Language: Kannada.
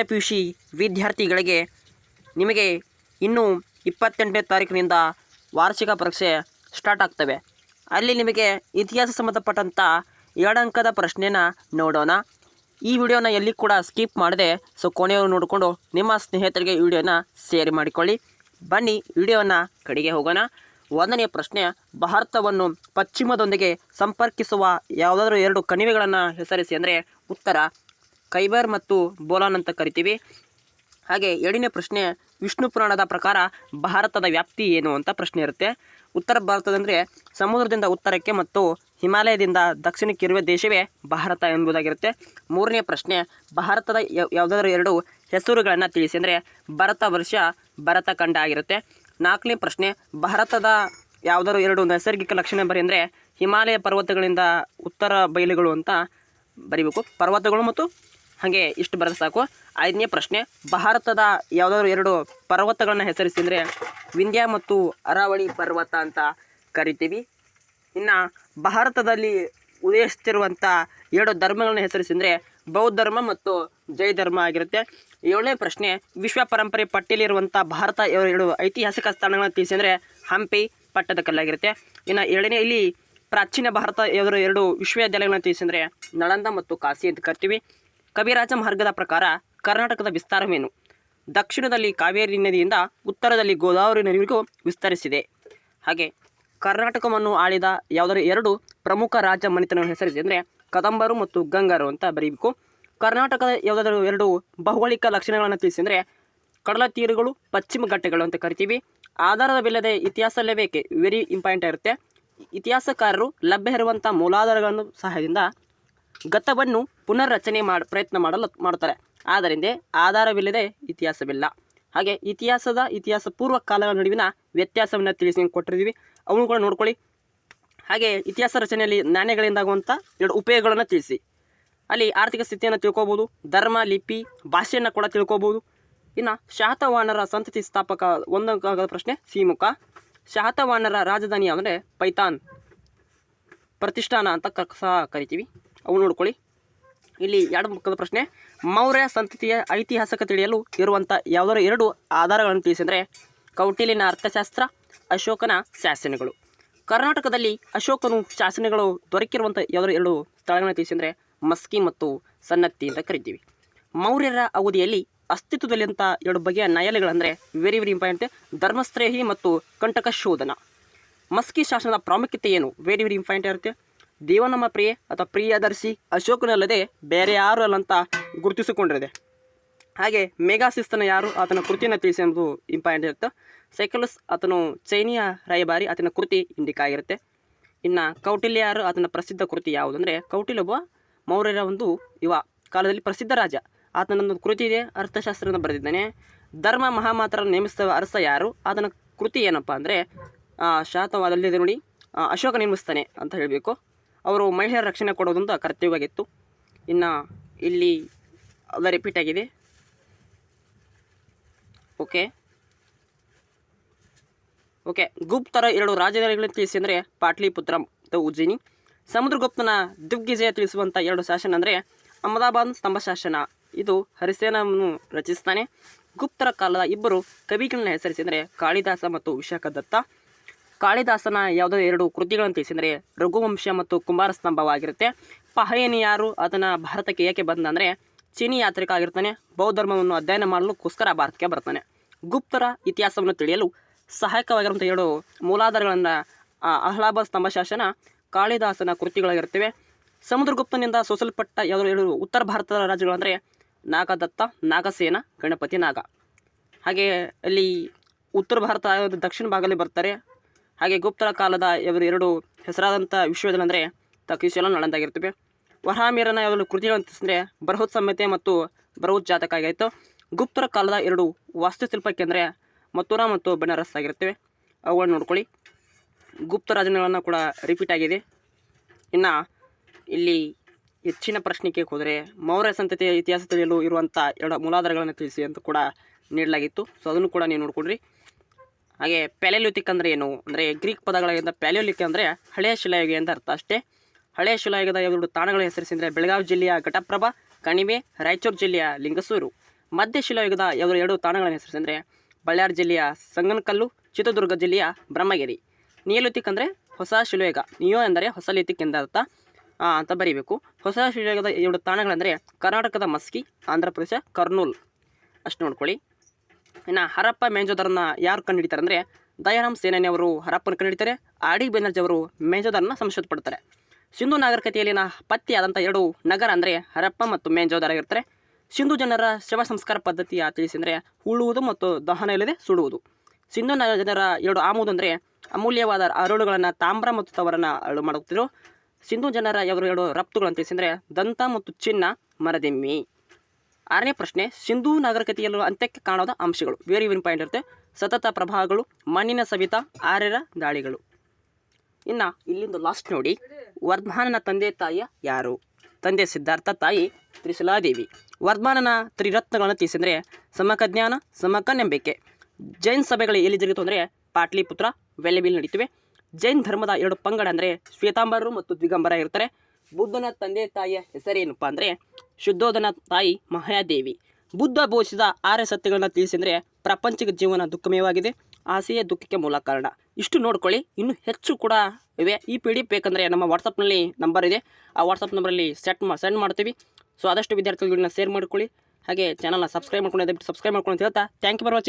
ದ್ವಿತೀಯ PUC ವಿದ್ಯಾರ್ಥಿಗಳಿಗೆ ನಿಮಗೆ ಇನ್ನೂ 28ನೇ ತಾರೀಕಿನಿಂದ ವಾರ್ಷಿಕ ಪರೀಕ್ಷೆ ಸ್ಟಾರ್ಟ್ ಆಗ್ತವೆ. ಅಲ್ಲಿ ನಿಮಗೆ ಇತಿಹಾಸ ಸಂಬಂಧಪಟ್ಟಂಥ 2 ಅಂಕದ ಪ್ರಶ್ನೆನ ನೋಡೋಣ. ಈ ವಿಡಿಯೋನ ಎಲ್ಲಿ ಕೂಡ ಸ್ಕಿಪ್ ಮಾಡದೆ ಕೊನೆಯವರು ನೋಡಿಕೊಂಡು ನಿಮ್ಮ ಸ್ನೇಹಿತರಿಗೆ ಈ ವಿಡಿಯೋನ ಶೇರ್ ಮಾಡಿಕೊಳ್ಳಿ. ಬನ್ನಿ ವಿಡಿಯೋನ ಕಡೆಗೆ ಹೋಗೋಣ. 1ನೇ ಪ್ರಶ್ನೆ, ಭಾರತವನ್ನು ಪಶ್ಚಿಮದೊಂದಿಗೆ ಸಂಪರ್ಕಿಸುವ ಯಾವುದಾದ್ರೂ 2 ಕಣಿವೆಗಳನ್ನು ಹೆಸರಿಸಿ. ಅಂದರೆ ಉತ್ತರ ಖೈಬರ್ ಮತ್ತು ಬೋಲಾನ್ ಅಂತ ಕರಿತೀವಿ. ಹಾಗೆ 2ನೇ ಪ್ರಶ್ನೆ, ವಿಷ್ಣು ಪುರಾಣದ ಪ್ರಕಾರ ಭಾರತದ ವ್ಯಾಪ್ತಿ ಏನು ಅಂತ ಪ್ರಶ್ನೆ ಇರುತ್ತೆ. ಉತ್ತರ ಭಾರತದಂದರೆ ಸಮುದ್ರದಿಂದ ಉತ್ತರಕ್ಕೆ ಮತ್ತು ಹಿಮಾಲಯದಿಂದ ದಕ್ಷಿಣಕ್ಕೆ ಇರುವ ದೇಶವೇ ಭಾರತ ಎಂಬುದಾಗಿರುತ್ತೆ. 3ನೇ ಪ್ರಶ್ನೆ, ಭಾರತದ ಯಾವುದಾದ್ರೂ 2 ಹೆಸರುಗಳನ್ನು ತಿಳಿಸಿ. ಅಂದರೆ ಭರತ ವರ್ಷ, ಭರತ ಖಂಡ ಆಗಿರುತ್ತೆ. 4ನೇ ಪ್ರಶ್ನೆ, ಭಾರತದ ಯಾವುದಾದ್ರೂ 2 ನೈಸರ್ಗಿಕ ಲಕ್ಷಣ ಬರಿ. ಅಂದರೆ ಹಿಮಾಲಯ ಪರ್ವತಗಳಿಂದ ಉತ್ತರ ಬಯಲುಗಳು ಅಂತ ಬರಿಬೇಕು. ಪರ್ವತಗಳು ಮತ್ತು ಹಾಗೆ ಇಷ್ಟು ಬರೆದ ಸಾಕು. 5ನೇ ಪ್ರಶ್ನೆ, ಭಾರತದ ಯಾವುದಾದ್ರೂ 2 ಪರ್ವತಗಳನ್ನು ಹೆಸರಿಸಿ. ಅಂದರೆ ವಿಂಧ್ಯ ಮತ್ತು ಅರಾವಳಿ ಪರ್ವತ ಅಂತ ಕರಿತೀವಿ. ಇನ್ನು ಭಾರತದಲ್ಲಿ ಉದಯಿಸುತ್ತಿರುವಂಥ 2 ಧರ್ಮಗಳನ್ನು ಹೆಸರಿಸಿ. ಅಂದರೆ ಬೌದ್ಧ ಧರ್ಮ ಮತ್ತು ಜೈನ ಧರ್ಮ ಆಗಿರುತ್ತೆ. 7ನೇ ಪ್ರಶ್ನೆ, ವಿಶ್ವ ಪರಂಪರೆ ಪಟ್ಟಿಯಲ್ಲಿರುವಂಥ ಭಾರತ 2 ಐತಿಹಾಸಿಕ ಸ್ಥಾನಗಳನ್ನು ತಿಳಿಸಿ. ಅಂದರೆ ಹಂಪಿ, ಪಟ್ಟದಕಲ್ಲಾಗಿರುತ್ತೆ. ಇನ್ನು 7ನೇ, ಇಲ್ಲಿ ಪ್ರಾಚೀನ ಭಾರತ ಯಾವುದಾದ್ರು 2 ವಿಶ್ವವಿದ್ಯಾಲಯಗಳನ್ನು ತಿಳಿಸಿ. ಅಂದರೆ ನಳಂದ ಮತ್ತು ಕಾಶಿ ಅಂತ ಕರಿತೀವಿ. ಕವಿರಾಜ ಮಾರ್ಗದ ಪ್ರಕಾರ ಕರ್ನಾಟಕದ ವಿಸ್ತಾರವೇನು? ದಕ್ಷಿಣದಲ್ಲಿ ಕಾವೇರಿ ನದಿಯಿಂದ ಉತ್ತರದಲ್ಲಿ ಗೋದಾವರಿ ನದಿವರೆಗೂ ವಿಸ್ತರಿಸಿದೆ. ಹಾಗೆ ಕರ್ನಾಟಕವನ್ನು ಆಳಿದ ಯಾವುದಾದ್ರು 2 ಪ್ರಮುಖ ರಾಜ ಮನೆತನಗಳನ್ನು ಹೆಸರಿಸಿ. ಅಂದರೆ ಕದಂಬರು ಮತ್ತು ಗಂಗರು ಅಂತ ಬರೀಬೇಕು. ಕರ್ನಾಟಕದ ಯಾವುದಾದ್ರೂ 2 ಭೌಗೋಳಿಕ ಲಕ್ಷಣಗಳನ್ನು ತಿಳಿಸಿ. ಅಂದರೆ ಕಡಲ ತೀರಗಳು, ಪಶ್ಚಿಮ ಘಟ್ಟಗಳು ಅಂತ ಕರಿತೀವಿ. ಆಧಾರವಿಲ್ಲದೆ ಇತಿಹಾಸ ಲೇಖಕ್ಕೆ ವೆರಿ ಇಂಪಾರ್ಟೆಂಟ್ ಇರುತ್ತೆ. ಇತಿಹಾಸಕಾರರು ಲಭ್ಯ ಇರುವಂಥ ಮೂಲಾಧಾರಗಳನ್ನು ಸಹಾಯದಿಂದ ಗತವನ್ನು ಪುನರ್ರಚನೆ ಪ್ರಯತ್ನ ಮಾಡುತ್ತಾರೆ. ಆದ್ದರಿಂದ ಆಧಾರವಿಲ್ಲದೆ ಇತಿಹಾಸವಿಲ್ಲ. ಹಾಗೆ ಇತಿಹಾಸ ಪೂರ್ವ ಕಾಲಗಳ ನಡುವಿನ ವ್ಯತ್ಯಾಸವನ್ನು ತಿಳಿಸಿ ಕೊಟ್ಟಿರ್ತೀವಿ, ಅವನು ಕೂಡ ನೋಡ್ಕೊಳ್ಳಿ. ಹಾಗೆ ಇತಿಹಾಸ ರಚನೆಯಲ್ಲಿ ನಾಣ್ಯಗಳಿಂದಾಗುವಂಥ 2 ಉಪಯೋಗಗಳನ್ನು ತಿಳಿಸಿ. ಅಲ್ಲಿ ಆರ್ಥಿಕ ಸ್ಥಿತಿಯನ್ನು ತಿಳ್ಕೊಬೋದು, ಧರ್ಮ, ಲಿಪಿ, ಭಾಷೆಯನ್ನು ಕೂಡ ತಿಳ್ಕೊಬೋದು. ಇನ್ನು ಶಾತವಾಹನರ ಸಂತತಿ ಸ್ಥಾಪಕ 1 ಅಂಕದ ಪ್ರಶ್ನೆ, ಸಿಮುಖ. ಶಾತವಾಹನರ ರಾಜಧಾನಿ ಅಂದರೆ ಪೈತಾನ್, ಪ್ರತಿಷ್ಠಾನ ಅಂತ ಸಹ ಕರಿತೀವಿ, ಅವು ನೋಡ್ಕೊಳ್ಳಿ. ಇಲ್ಲಿ 2 ಅಂಕದ ಪ್ರಶ್ನೆ, ಮೌರ್ಯ ಸಂತತಿಯ ಐತಿಹಾಸಿಕ ತಿಳಿಯಲು ಇರುವಂಥ ಯಾವುದಾದ್ರು 2 ಆಧಾರಗಳನ್ನು ತಿಳಿಸಿ. ಅಂದರೆ ಕೌಟಿಲ್ಯನ ಅರ್ಥಶಾಸ್ತ್ರ, ಅಶೋಕನ ಶಾಸನಗಳು. ಕರ್ನಾಟಕದಲ್ಲಿ ಅಶೋಕನು ಶಾಸನಗಳು ದೊರಕಿರುವಂಥ ಯಾವುದಾದ್ರು 2 ಸ್ಥಳಗಳನ್ನು ತಿಳಿಸಿ. ಅಂದರೆ ಮಸ್ಕಿ ಮತ್ತು ಸನ್ನತಿ ಅಂತ ಕರಿತೀವಿ. ಮೌರ್ಯರ ಅವಧಿಯಲ್ಲಿ ಅಸ್ತಿತ್ವದಲ್ಲಿಂಥ 2 ಬಗೆಯ ನ್ಯಾಯಾಲಯಗಳಂದರೆ ವೆರಿ ಇಂಪಾರ್ಟೆಂಟ್, ಧರ್ಮಸ್ತ್ರೇಹಿ ಮತ್ತು ಕಂಟಕ ಶೋಧನ. ಮಸ್ಕಿ ಶಾಸನದ ಪ್ರಾಮುಖ್ಯತೆ ಏನು? ವೆರಿ ಇಂಪಾರ್ಟೆಂಟ್ ಇರುತ್ತೆ. ದೇವನಮ್ಮ ಪ್ರಿಯೆ ಅಥವಾ ಪ್ರಿಯದರ್ಶಿ ಅಶೋಕನಲ್ಲದೆ ಬೇರೆ ಯಾರು ಅಲ್ಲ ಅಂತ ಗುರುತಿಸಿಕೊಂಡಿದೆ. ಹಾಗೆ ಮೇಘಾಸಿಸ್ತನ ಯಾರು, ಆತನ ಕೃತಿಯನ್ನು ತಿಳಿಸಿ ಎಂಬುದು ಇಂಪಾರ್ಟೆಂಟ್ ಇರುತ್ತೆ. ಸೈಕಲಸ್, ಆತನು ಚೈನೀಯ ರಾಯಭಾರಿ, ಆತನ ಕೃತಿ ಇಂಡಿಕಾ ಆಗಿರುತ್ತೆ. ಇನ್ನು ಕೌಟಿಲ್ಯ ಯಾರು, ಆತನ ಪ್ರಸಿದ್ಧ ಕೃತಿ ಯಾವುದಂದರೆ ಕೌಟಿಲ್ಯ ಒಬ್ಬ ಮೌರ್ಯರ ಕಾಲದಲ್ಲಿ ಪ್ರಸಿದ್ಧ ರಾಜ. ಆತನೊಂದು ಕೃತಿ ಇದೆ, ಅರ್ಥಶಾಸ್ತ್ರವನ್ನು ಬರೆದಿದ್ದಾನೆ. ಧರ್ಮ ಮಹಾಮಾತರ ನೇಮಿಸಿದ ಅರಸ ಯಾರು, ಆತನ ಕೃತಿ ಏನಪ್ಪ ಅಂದರೆ ಶಾತವಾದಲ್ಲಿದೆ ನೋಡಿ, ಅಶೋಕ ನೇಮಿಸ್ತಾನೆ ಅಂತ ಹೇಳಬೇಕು. ಅವರು ಮಹಿಳೆಯರ ರಕ್ಷಣೆ ಕೊಡೋದೊಂದು ಕರ್ತವ್ಯವಾಗಿತ್ತು. ಇನ್ನು ಇಲ್ಲಿ ಅದು ರಿಪೀಟ್ ಆಗಿದೆ. ಓಕೆ, ಗುಪ್ತರ 2 ರಾಜಧಾನಿಗಳನ್ನು ತಿಳಿಸಿ. ಅಂದರೆ ಪಾಟ್ಲಿಪುತ್ರ ಮತ್ತು ಉಜ್ಜಯಿನಿ. ಸಮುದ್ರಗುಪ್ತನ ದಿಗ್ವಿಜಯ ತಿಳಿಸುವಂಥ 2 ಶಾಸನ ಅಂದರೆ ಅಹಮದಾಬಾದ್ ಸ್ತಂಭ ಶಾಸನ, ಇದು ಹರಿಸೇನವನ್ನು ರಚಿಸ್ತಾನೆ. ಗುಪ್ತರ ಕಾಲದ 2 ಕವಿಗಳನ್ನ ಹೆಸರಿಸಿ. ಅಂದರೆ ಕಾಳಿದಾಸ ಮತ್ತು ವಿಶಾಖದತ್ತ. ಕಾಳಿದಾಸನ ಯಾವುದಾದ್ರು 2 ಕೃತಿಗಳನ್ನು ತಿಳಿಸಿ. ಅಂದರೆ ರಘುವಂಶ ಮತ್ತು ಕುಮಾರ ಸ್ತಂಭವಾಗಿರುತ್ತೆ. ಪಹಯನಿ ಯಾರು, ಆತನ ಭಾರತಕ್ಕೆ ಏಕೆ ಬಂದ ಅಂದರೆ ಚೀನಿ ಯಾತ್ರಿಕ ಆಗಿರ್ತಾನೆ. ಬೌದ್ಧ ಧರ್ಮವನ್ನು ಅಧ್ಯಯನ ಮಾಡಲುಕ್ಕೋಸ್ಕರ ಭಾರತಕ್ಕೆ ಬರ್ತಾನೆ. ಗುಪ್ತರ ಇತಿಹಾಸವನ್ನು ತಿಳಿಯಲು ಸಹಾಯಕವಾಗಿರುವಂಥ 2 ಮೂಲಾಧಾರಗಳನ್ನು ಅಲಹಾಬಾದ್ ಸ್ತಂಭ ಶಾಸನ, ಕಾಳಿದಾಸನ ಕೃತಿಗಳಾಗಿರ್ತವೆ. ಸಮುದ್ರಗುಪ್ತನಿಂದ ಸೋಸಲ್ಪಟ್ಟ ಯಾವುದಾದ್ರು 2 ಉತ್ತರ ಭಾರತದ ರಾಜ್ಯಗಳು ಅಂದರೆ ನಾಗದತ್ತ, ನಾಗಸೇನ, ಗಣಪತಿ ನಾಗ. ಹಾಗೆ ಅಲ್ಲಿ ಉತ್ತರ ಭಾರತ ದಕ್ಷಿಣ ಭಾಗದಲ್ಲಿ ಬರ್ತಾರೆ. ಹಾಗೆ ಗುಪ್ತರ ಕಾಲದ 2 ಹೆಸರಾದಂಥ ವಿಶ್ವವಿದ್ಯಾಲಯ ಅಂದರೆ ತಕ್ಷಶಿಲ, ನಳಂದಾಗಿರ್ತವೆ. ವರಾಹಮಿಹಿರನ ಯಾವುದಾದ್ರು ಕೃತಿಗಳನ್ನು ತಿಳಿಸಿದ್ರೆ ಬೃಹತ್ ಸಂಹಿತೆ ಮತ್ತು ಬೃಹತ್ ಜಾತಕ ಆಗಿತ್ತು. ಗುಪ್ತರ ಕಾಲದ 2 ವಾಸ್ತುಶಿಲ್ಪಕ್ಕೆ ಅಂದರೆ ಮಥುರಾ ಮತ್ತು ಬನಾರಸ್ ಆಗಿರ್ತವೆ, ಅವುಗಳನ್ನು ನೋಡ್ಕೊಳ್ಳಿ. ಗುಪ್ತ ರಾಜಗಳನ್ನು ಕೂಡ ರಿಪೀಟ್ ಆಗಿದೆ. ಇನ್ನು ಇಲ್ಲಿ ಹೆಚ್ಚಿನ ಪ್ರಶ್ನೆಗೆ ಹೋದರೆ ಮೌರ್ಯ ಸಂತತಿಯ ಇತಿಹಾಸ ತಿಳಿಯಲು ಇರುವಂಥ 2 ಮೂಲಾಧಾರಗಳನ್ನು ತಿಳಿಸಿ ಅಂತ ಕೂಡ ನೀಡಲಾಗಿತ್ತು. ಸೊ ಅದನ್ನು ಕೂಡ ನೀವು ನೋಡ್ಕೊಡ್ರಿ. ಹಾಗೆ ಪ್ಯಾಲಿಯೋಲಿಥಿಕ್ ಅಂದರೆ ಏನು ಅಂದರೆ ಗ್ರೀಕ್ ಪದಗಳಿಂದ ಪ್ಯಾಲಿಯೋಲಿಥಿಕ್ ಅಂದರೆ ಹಳೆಯ ಶಿಲಾಯುಗ ಅಂತ ಅರ್ಥ ಅಷ್ಟೇ. ಹಳೆಯ ಶಿಲಾಯುಗದ 2 ತಾಣಗಳ ಹೆಸರಿಸಿ. ಅಂದರೆ ಬೆಳಗಾವಿ ಜಿಲ್ಲೆಯ ಘಟಪ್ರಭಾ, ಕಣಿವೆ, ರಾಯಚೂರು ಜಿಲ್ಲೆಯ ಲಿಂಗಸೂರು. ಮಧ್ಯಶಿಲಾಯುಗದ ಎರಡು ತಾಣಗಳನ್ನು ಹೆಸರಿಸಿದರೆ ಬಳ್ಳಾರಿ ಜಿಲ್ಲೆಯ ಸಂಗನಕಲ್ಲು, ಚಿತ್ರದುರ್ಗ ಜಿಲ್ಲೆಯ ಬ್ರಹ್ಮಗಿರಿ. ನಿಯೋಲಿಥಿಕ್ ಅಂದರೆ ಹೊಸ ಶಿಲಾಯುಗ, ನಿಯೋ ಎಂದರೆ ಹೊಸ ಲಿಥಿಕ್ ಎಂದರ್ಥ ಅಂತ ಬರೀಬೇಕು. ಹೊಸ ಶಿಲಾಯುಗದ 2 ತಾಣಗಳೆಂದರೆ ಕರ್ನಾಟಕದ ಮಸ್ಕಿ, ಆಂಧ್ರ ಪ್ರದೇಶ ಕರ್ನೂಲ್. ಅಷ್ಟು ನೋಡ್ಕೊಳ್ಳಿ. ಇನ್ನು ಹರಪ್ಪ ಮೆಂಜೋದರನ್ನ ಯಾರು ಕಂಡುಹಿಡಿತಾರೆ ಅಂದರೆ ದಯಾರಾಮ್ ಸೇನಾನಿ ಅವರು ಹರಪ್ಪನ ಕಂಡುಹಿಡಿತಾರೆ. ಆರ್ ಡಿ ಬೆನರ್ಜಿ ಅವರು ಮೆಂಜೋದರನ್ನ ಸಂಶೋಧನೆ ಪಡ್ತಾರೆ. ಸಿಂಧು ನಾಗರಿಕತೆಯಲ್ಲಿನ ಪತ್ತೆಯಾದಂಥ 2 ನಗರ ಅಂದರೆ ಹರಪ್ಪ ಮತ್ತು ಮೆಂಜೋದರ ಆಗಿರ್ತಾರೆ. ಸಿಂಧು ಜನರ ಶವ ಸಂಸ್ಕಾರ ಪದ್ಧತಿಯ ತಿಳಿಸಿದರೆ ಹೂಳುವುದು ಮತ್ತು ದಹನ ಇಲ್ಲದೆ ಸುಡುವುದು. ಸಿಂಧು ಜನರ 2 ಆಮದು ಅಂದರೆ ಅಮೂಲ್ಯವಾದ ಅರಳುಗಳನ್ನು ತಾಮ್ರ ಮತ್ತು ತವರನ್ನು ಅರಳು ಮಾಡುತ್ತಿದ್ದರು. ಸಿಂಧು ಜನರ 2 ರಫ್ತುಗಳನ್ನು ತಿಳಿಸಿದರೆ ದಂತ ಮತ್ತು ಚಿನ್ನ, ಮರದಿಮ್ಮಿ. 6ನೇ ಪ್ರಶ್ನೆ, ಸಿಂಧೂ ನಾಗರಿಕತೆಯಲ್ಲೂ ಅಂತ್ಯಕ್ಕೆ ಕಾಣೋದ ಅಂಶಗಳು. ವೆರಿ ಪಾಯಿಂಟ್ ಇರುತ್ತೆ. ಸತತ ಪ್ರವಾಹಗಳು, ಮಣ್ಣಿನ ಸವಿತ, ಆರ್ಯರ ದಾಳಿಗಳು. ಇನ್ನು ಇಲ್ಲಿಂದ ಲಾಸ್ಟ್ ನೋಡಿ, ವರ್ಧಮಾನನ ತಂದೆ ತಾಯಿಯ ಯಾರು? ತಂದೆ ಸಿದ್ಧಾರ್ಥ, ತಾಯಿ ತ್ರಿಶಲಾದೇವಿ. ವರ್ಧಮಾನನ ತ್ರಿರತ್ನಗಳನ್ನು ತಿಳಿಸಿದರೆ ಸಮಕ ಜ್ಞಾನ, ಸಮಕ ನಂಬಿಕೆ. ಜೈನ್ ಸಭೆಗಳು ಎಲ್ಲಿ ಜರುಗಿತು ಅಂದರೆ ಪಾಟ್ಲಿಪುತ್ರ, ವೆಲ್ಲೆಬಿಲ್ ನಡೀತಿವೆ. ಜೈನ್ ಧರ್ಮದ 2 ಪಂಗಡ ಅಂದರೆ ಶ್ವೇತಾಂಬರರು ಮತ್ತು ದಿಗಂಬರ ಇರ್ತಾರೆ. ಬುದ್ಧನ ತಂದೆ ತಾಯಿಯ ಹೆಸರೇನಪ್ಪ ಅಂದರೆ ಶುದ್ಧೋಧನ, ತಾಯಿ ಮಹಾದೇವಿ. ಬುದ್ಧ ಬೋಧಿಸಿದ 6 ಸತ್ಯಗಳನ್ನು ತಿಳಿಸಿದರೆ ಪ್ರಾಪಂಚಿಕ ಜೀವನ ದುಃಖಮಯವಾಗಿದೆ, ಆಸೆಯೇ ದುಃಖಕ್ಕೆ ಮೂಲ ಕಾರಣ. ಇಷ್ಟು ನೋಡ್ಕೊಳ್ಳಿ. ಇನ್ನೂ ಹೆಚ್ಚು ಕೂಡ ಇವೆ. ಈ PDF ಬೇಕಂದರೆ ನಮ್ಮ ವಾಟ್ಸಪ್ನಲ್ಲಿ ನಂಬರ್ ಇದೆ, ಆ ವಾಟ್ಸಪ್ ನಂಬರಲ್ಲಿ ಸೆಂಡ್ ಮಾಡ್ತೀವಿ. ಸೊ ಆದಷ್ಟು ವಿದ್ಯಾರ್ಥಿಗಳನ್ನ ಶೇರ್ ಮಾಡ್ಕೊಳ್ಳಿ. ಹಾಗೆ ಚಾನಲ್ನ ಸಬ್ಸ್ಕ್ರೈಬ್ ಮಾಡ್ಕೊಂಡು ದಯವಿಟ್ಟು ಸಬ್ಸ್ಕ್ರೈಬ್ ಮಾಡ್ಕೊಂಡು ಅಂತ ಹೇಳ್ತಾ ಥ್ಯಾಂಕ್ ಯು ಫಾರ್ ವಾಚಿಂಗ್.